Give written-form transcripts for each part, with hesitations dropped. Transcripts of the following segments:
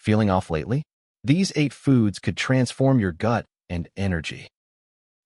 Feeling off lately? These 8 foods could transform your gut and energy.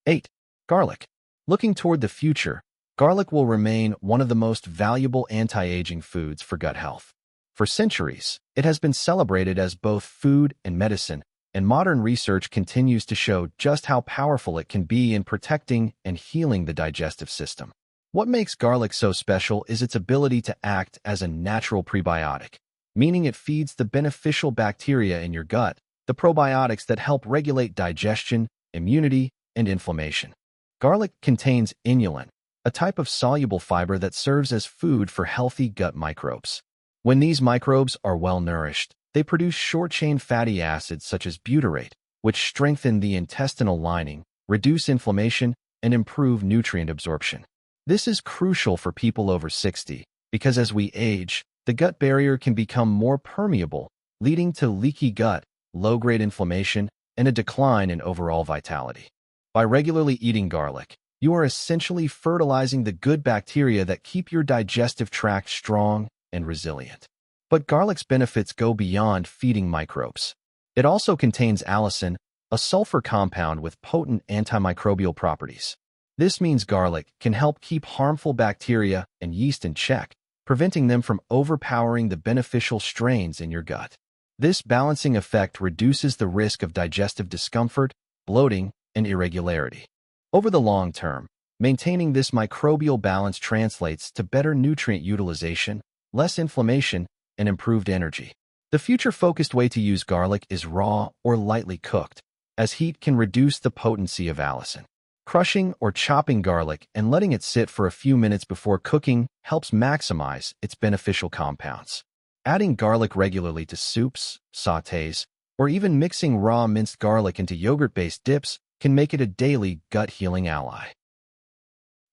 8. Garlic. Looking toward the future, garlic will remain one of the most valuable anti-aging foods for gut health. For centuries, it has been celebrated as both food and medicine, and modern research continues to show just how powerful it can be in protecting and healing the digestive system. What makes garlic so special is its ability to act as a natural prebiotic, meaning it feeds the beneficial bacteria in your gut, the probiotics that help regulate digestion, immunity, and inflammation. Garlic contains inulin, a type of soluble fiber that serves as food for healthy gut microbes. When these microbes are well nourished, they produce short-chain fatty acids such as butyrate, which strengthen the intestinal lining, reduce inflammation, and improve nutrient absorption. This is crucial for people over 60 because as we age, the gut barrier can become more permeable, leading to leaky gut, low-grade inflammation, and a decline in overall vitality. By regularly eating garlic, you are essentially fertilizing the good bacteria that keep your digestive tract strong and resilient. But garlic's benefits go beyond feeding microbes. It also contains allicin, a sulfur compound with potent antimicrobial properties. This means garlic can help keep harmful bacteria and yeast in check, preventing them from overpowering the beneficial strains in your gut. This balancing effect reduces the risk of digestive discomfort, bloating, and irregularity. Over the long term, maintaining this microbial balance translates to better nutrient utilization, less inflammation, and improved energy. The future-focused way to use garlic is raw or lightly cooked, as heat can reduce the potency of allicin. Crushing or chopping garlic and letting it sit for a few minutes before cooking helps maximize its beneficial compounds. Adding garlic regularly to soups, sautés, or even mixing raw minced garlic into yogurt-based dips can make it a daily gut-healing ally.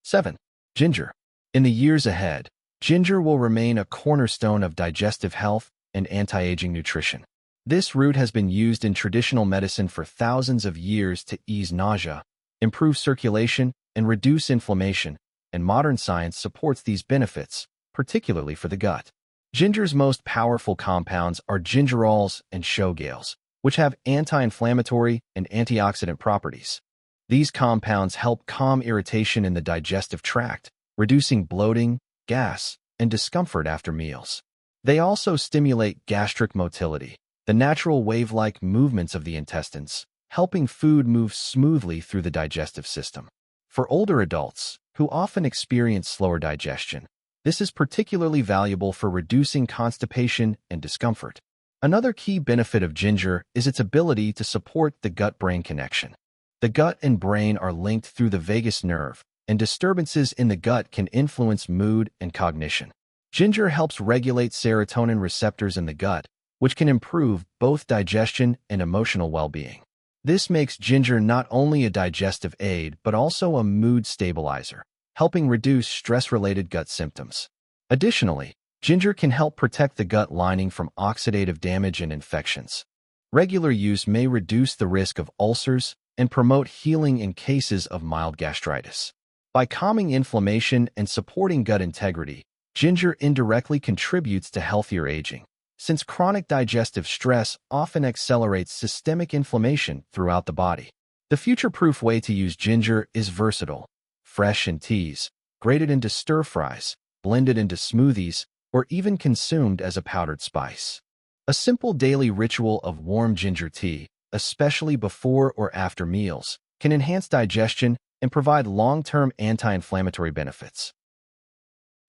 7. Ginger. In the years ahead, ginger will remain a cornerstone of digestive health and anti-aging nutrition. This root has been used in traditional medicine for thousands of years to ease nausea, improve circulation, and reduce inflammation, and modern science supports these benefits, particularly for the gut. Ginger's most powerful compounds are gingerols and showgales, which have anti-inflammatory and antioxidant properties. These compounds help calm irritation in the digestive tract, reducing bloating, gas, and discomfort after meals. They also stimulate gastric motility, the natural wave-like movements of the intestines, helping food move smoothly through the digestive system. For older adults, who often experience slower digestion, this is particularly valuable for reducing constipation and discomfort. Another key benefit of ginger is its ability to support the gut-brain connection. The gut and brain are linked through the vagus nerve, and disturbances in the gut can influence mood and cognition. Ginger helps regulate serotonin receptors in the gut, which can improve both digestion and emotional well-being. This makes ginger not only a digestive aid but also a mood stabilizer, helping reduce stress-related gut symptoms. Additionally, ginger can help protect the gut lining from oxidative damage and infections. Regular use may reduce the risk of ulcers and promote healing in cases of mild gastritis. By calming inflammation and supporting gut integrity, ginger indirectly contributes to healthier aging, since chronic digestive stress often accelerates systemic inflammation throughout the body. The future-proof way to use ginger is versatile: fresh in teas, grated into stir-fries, blended into smoothies, or even consumed as a powdered spice. A simple daily ritual of warm ginger tea, especially before or after meals, can enhance digestion and provide long-term anti-inflammatory benefits.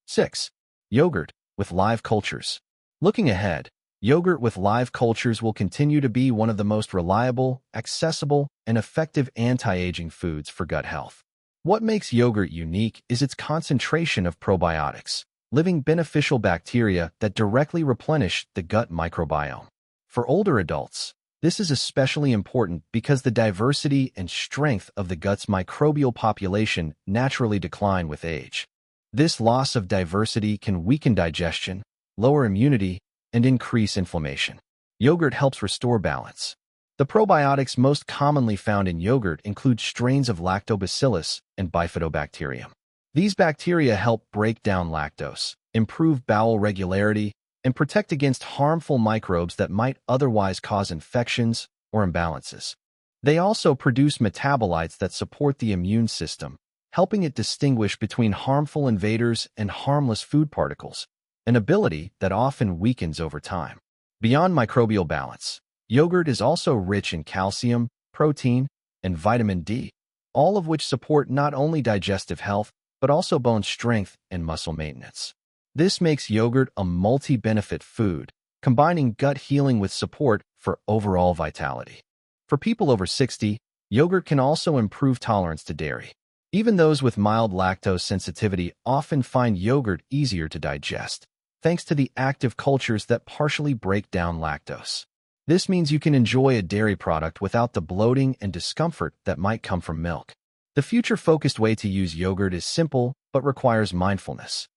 6. Yogurt with live cultures. Looking ahead, yogurt with live cultures will continue to be one of the most reliable, accessible, and effective anti-aging foods for gut health. What makes yogurt unique is its concentration of probiotics, living beneficial bacteria that directly replenish the gut microbiome. For older adults, this is especially important because the diversity and strength of the gut's microbial population naturally decline with age. This loss of diversity can weaken digestion, lower immunity, and increase inflammation. Yogurt helps restore balance. The probiotics most commonly found in yogurt include strains of lactobacillus and bifidobacterium. These bacteria help break down lactose, improve bowel regularity, and protect against harmful microbes that might otherwise cause infections or imbalances. They also produce metabolites that support the immune system, helping it distinguish between harmful invaders and harmless food particles, an ability that often weakens over time. Beyond microbial balance, yogurt is also rich in calcium, protein, and vitamin D, all of which support not only digestive health, but also bone strength and muscle maintenance. This makes yogurt a multi-benefit food, combining gut healing with support for overall vitality. For people over 60, yogurt can also improve tolerance to dairy. Even those with mild lactose sensitivity often find yogurt easier to digest, thanks to the active cultures that partially break down lactose. This means you can enjoy a dairy product without the bloating and discomfort that might come from milk. The future-focused way to use yogurt is simple but requires mindfulness.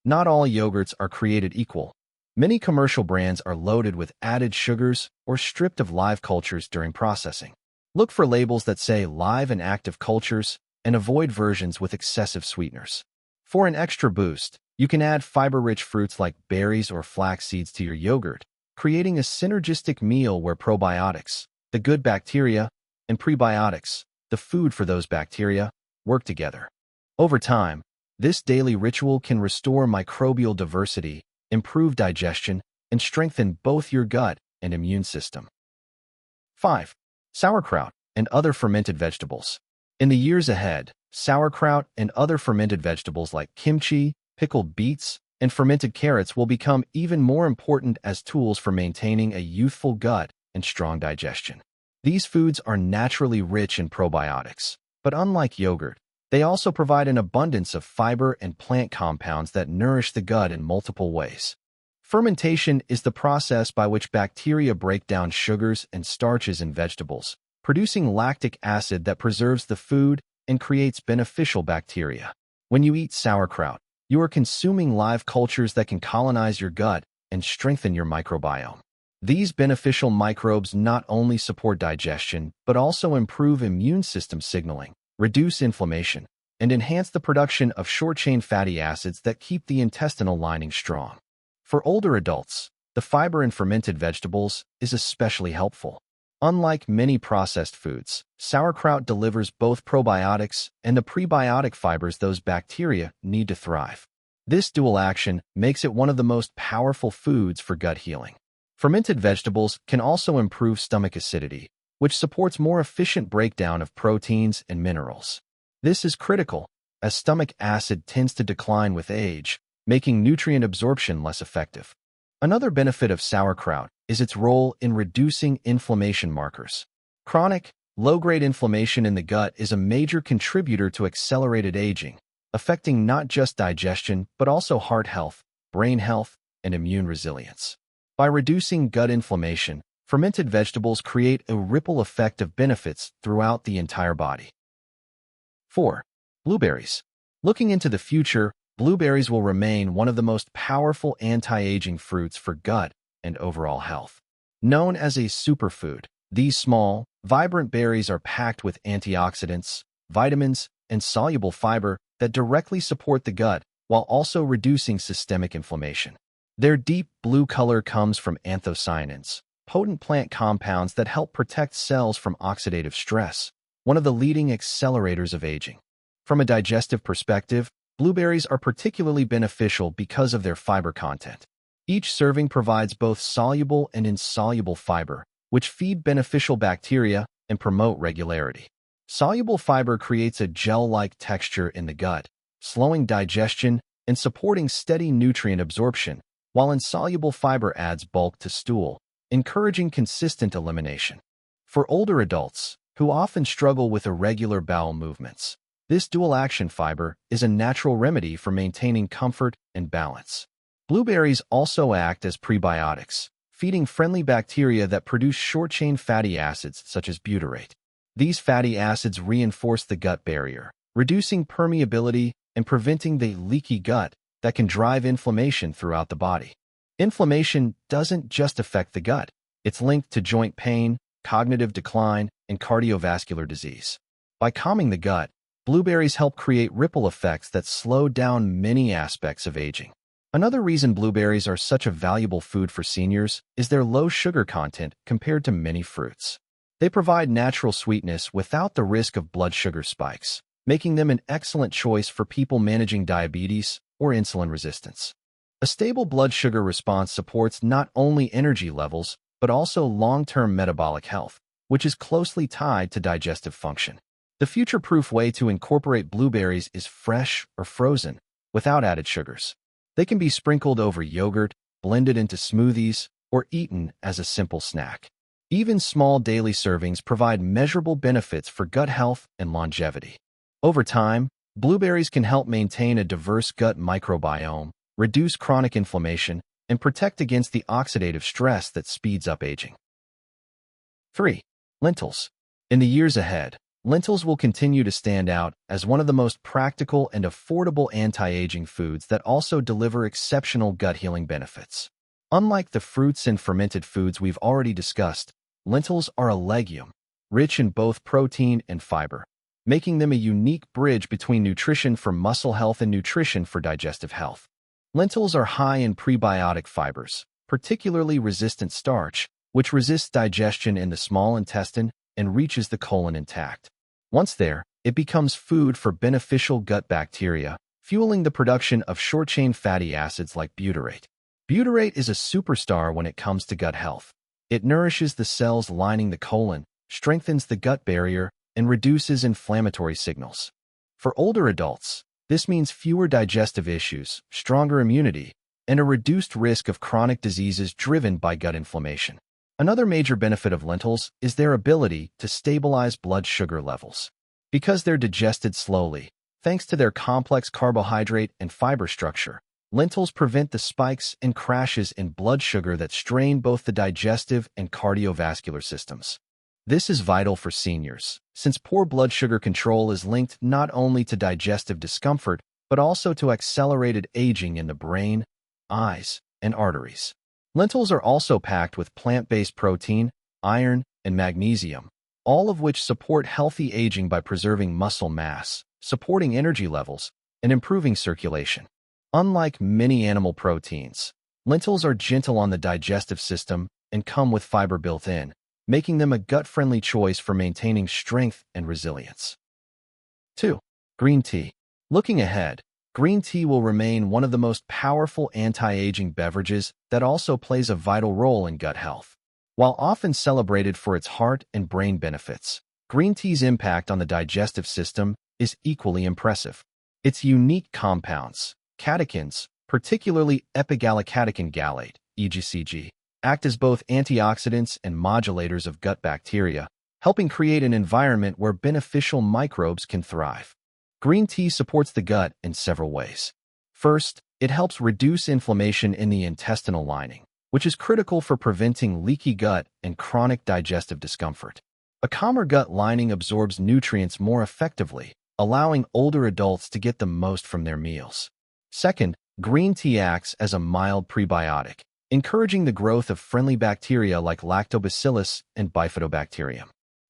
Not all yogurts are created equal. Many commercial brands are loaded with added sugars or stripped of live cultures during processing. Look for labels that say live and active cultures and avoid versions with excessive sweeteners. For an extra boost, you can add fiber-rich fruits like berries or flax seeds to your yogurt, creating a synergistic meal where probiotics, the good bacteria, and prebiotics, the food for those bacteria, work together. Over time, this daily ritual can restore microbial diversity, improve digestion, and strengthen both your gut and immune system. 5. Sauerkraut and other fermented vegetables. In the years ahead, sauerkraut and other fermented vegetables like kimchi, pickled beets, and fermented carrots will become even more important as tools for maintaining a youthful gut and strong digestion. These foods are naturally rich in probiotics, but unlike yogurt, they also provide an abundance of fiber and plant compounds that nourish the gut in multiple ways. Fermentation is the process by which bacteria break down sugars and starches in vegetables, producing lactic acid that preserves the food and creates beneficial bacteria. When you eat sauerkraut, you are consuming live cultures that can colonize your gut and strengthen your microbiome. These beneficial microbes not only support digestion, but also improve immune system signaling, reduce inflammation, and enhance the production of short-chain fatty acids that keep the intestinal lining strong. For older adults, the fiber in fermented vegetables is especially helpful. Unlike many processed foods, sauerkraut delivers both probiotics and the prebiotic fibers those bacteria need to thrive. This dual action makes it one of the most powerful foods for gut healing. Fermented vegetables can also improve stomach acidity, which supports more efficient breakdown of proteins and minerals. This is critical, as stomach acid tends to decline with age, making nutrient absorption less effective. Another benefit of sauerkraut is its role in reducing inflammation markers. Chronic, low-grade inflammation in the gut is a major contributor to accelerated aging, affecting not just digestion but also heart health, brain health, and immune resilience. By reducing gut inflammation, fermented vegetables create a ripple effect of benefits throughout the entire body. 4. Blueberries. Looking into the future, blueberries will remain one of the most powerful anti-aging fruits for gut and overall health. Known as a superfood, these small, vibrant berries are packed with antioxidants, vitamins, and soluble fiber that directly support the gut while also reducing systemic inflammation. Their deep blue color comes from anthocyanins, potent plant compounds that help protect cells from oxidative stress, one of the leading accelerators of aging. From a digestive perspective, blueberries are particularly beneficial because of their fiber content. Each serving provides both soluble and insoluble fiber, which feed beneficial bacteria and promote regularity. Soluble fiber creates a gel-like texture in the gut, slowing digestion and supporting steady nutrient absorption, while insoluble fiber adds bulk to stool, encouraging consistent elimination. For older adults, who often struggle with irregular bowel movements, this dual-action fiber is a natural remedy for maintaining comfort and balance. Blueberries also act as prebiotics, feeding friendly bacteria that produce short-chain fatty acids such as butyrate. These fatty acids reinforce the gut barrier, reducing permeability and preventing the leaky gut that can drive inflammation throughout the body. Inflammation doesn't just affect the gut. It's linked to joint pain, cognitive decline, and cardiovascular disease. By calming the gut, blueberries help create ripple effects that slow down many aspects of aging. Another reason blueberries are such a valuable food for seniors is their low sugar content compared to many fruits. They provide natural sweetness without the risk of blood sugar spikes, making them an excellent choice for people managing diabetes or insulin resistance. A stable blood sugar response supports not only energy levels, but also long-term metabolic health, which is closely tied to digestive function. The future-proof way to incorporate blueberries is fresh or frozen, without added sugars. They can be sprinkled over yogurt, blended into smoothies, or eaten as a simple snack. Even small daily servings provide measurable benefits for gut health and longevity. Over time, blueberries can help maintain a diverse gut microbiome, reduce chronic inflammation, and protect against the oxidative stress that speeds up aging. 3. Lentils. In the years ahead, lentils will continue to stand out as one of the most practical and affordable anti-aging foods that also deliver exceptional gut-healing benefits. Unlike the fruits and fermented foods we've already discussed, lentils are a legume, rich in both protein and fiber, making them a unique bridge between nutrition for muscle health and nutrition for digestive health. Lentils are high in prebiotic fibers, particularly resistant starch, which resists digestion in the small intestine and reaches the colon intact. Once there, it becomes food for beneficial gut bacteria, fueling the production of short-chain fatty acids like butyrate. Butyrate is a superstar when it comes to gut health. It nourishes the cells lining the colon, strengthens the gut barrier, and reduces inflammatory signals. For older adults, this means fewer digestive issues, stronger immunity, and a reduced risk of chronic diseases driven by gut inflammation. Another major benefit of lentils is their ability to stabilize blood sugar levels. Because they're digested slowly, thanks to their complex carbohydrate and fiber structure, lentils prevent the spikes and crashes in blood sugar that strain both the digestive and cardiovascular systems. This is vital for seniors, since poor blood sugar control is linked not only to digestive discomfort, but also to accelerated aging in the brain, eyes, and arteries. Lentils are also packed with plant-based protein, iron, and magnesium, all of which support healthy aging by preserving muscle mass, supporting energy levels, and improving circulation. Unlike many animal proteins, lentils are gentle on the digestive system and come with fiber built in, making them a gut-friendly choice for maintaining strength and resilience. 2. Green tea. Looking ahead, green tea will remain one of the most powerful anti-aging beverages that also plays a vital role in gut health. While often celebrated for its heart and brain benefits, green tea's impact on the digestive system is equally impressive. Its unique compounds, catechins, particularly epigallocatechin gallate, EGCG, act as both antioxidants and modulators of gut bacteria, helping create an environment where beneficial microbes can thrive. Green tea supports the gut in several ways. First, it helps reduce inflammation in the intestinal lining, which is critical for preventing leaky gut and chronic digestive discomfort. A calmer gut lining absorbs nutrients more effectively, allowing older adults to get the most from their meals. Second, green tea acts as a mild prebiotic, encouraging the growth of friendly bacteria like lactobacillus and bifidobacterium.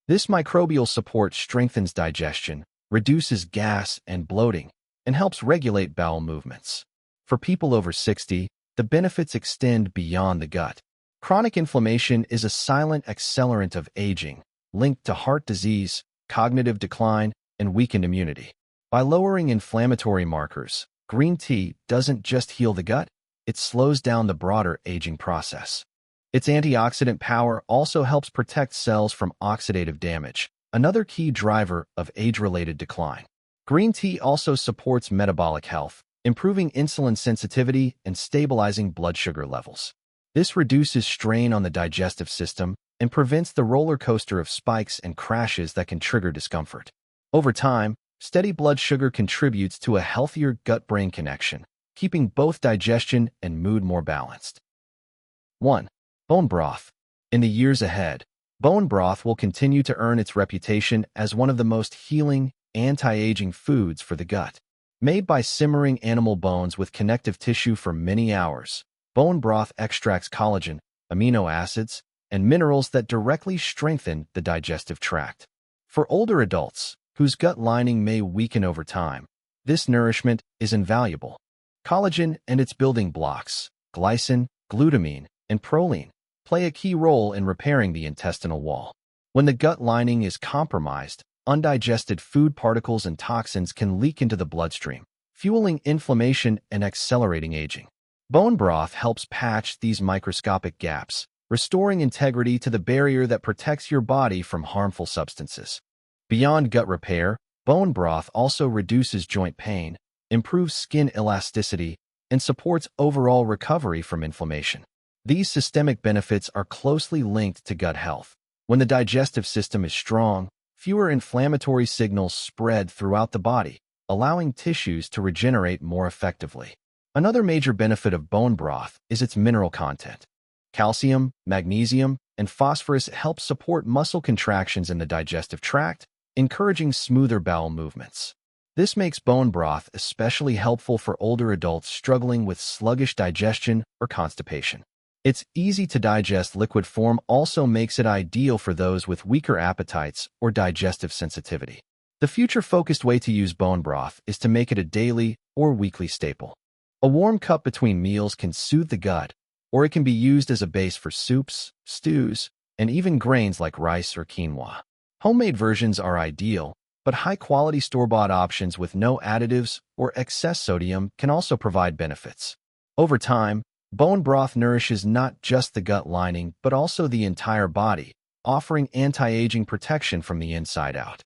This microbial support strengthens digestion, reduces gas and bloating, and helps regulate bowel movements. For people over 60, the benefits extend beyond the gut. Chronic inflammation is a silent accelerant of aging, linked to heart disease, cognitive decline, and weakened immunity. By lowering inflammatory markers, green tea doesn't just heal the gut, it slows down the broader aging process. Its antioxidant power also helps protect cells from oxidative damage, another key driver of age-related decline. Green tea also supports metabolic health, improving insulin sensitivity and stabilizing blood sugar levels. This reduces strain on the digestive system and prevents the roller coaster of spikes and crashes that can trigger discomfort. Over time, steady blood sugar contributes to a healthier gut-brain connection, keeping both digestion and mood more balanced. 1. Bone broth. In the years ahead, bone broth will continue to earn its reputation as one of the most healing, anti-aging foods for the gut. Made by simmering animal bones with connective tissue for many hours, bone broth extracts collagen, amino acids, and minerals that directly strengthen the digestive tract. For older adults, whose gut lining may weaken over time, this nourishment is invaluable. Collagen and its building blocks, glycine, glutamine, and proline, play a key role in repairing the intestinal wall. When the gut lining is compromised, undigested food particles and toxins can leak into the bloodstream, fueling inflammation and accelerating aging. Bone broth helps patch these microscopic gaps, restoring integrity to the barrier that protects your body from harmful substances. Beyond gut repair, bone broth also reduces joint pain, improves skin elasticity, and supports overall recovery from inflammation. These systemic benefits are closely linked to gut health. When the digestive system is strong, fewer inflammatory signals spread throughout the body, allowing tissues to regenerate more effectively. Another major benefit of bone broth is its mineral content. Calcium, magnesium, and phosphorus help support muscle contractions in the digestive tract, encouraging smoother bowel movements. This makes bone broth especially helpful for older adults struggling with sluggish digestion or constipation. Its easy-to-digest liquid form also makes it ideal for those with weaker appetites or digestive sensitivity. The future-focused way to use bone broth is to make it a daily or weekly staple. A warm cup between meals can soothe the gut, or it can be used as a base for soups, stews, and even grains like rice or quinoa. Homemade versions are ideal, but high-quality store-bought options with no additives or excess sodium can also provide benefits. Over time, bone broth nourishes not just the gut lining but also the entire body, offering anti-aging protection from the inside out.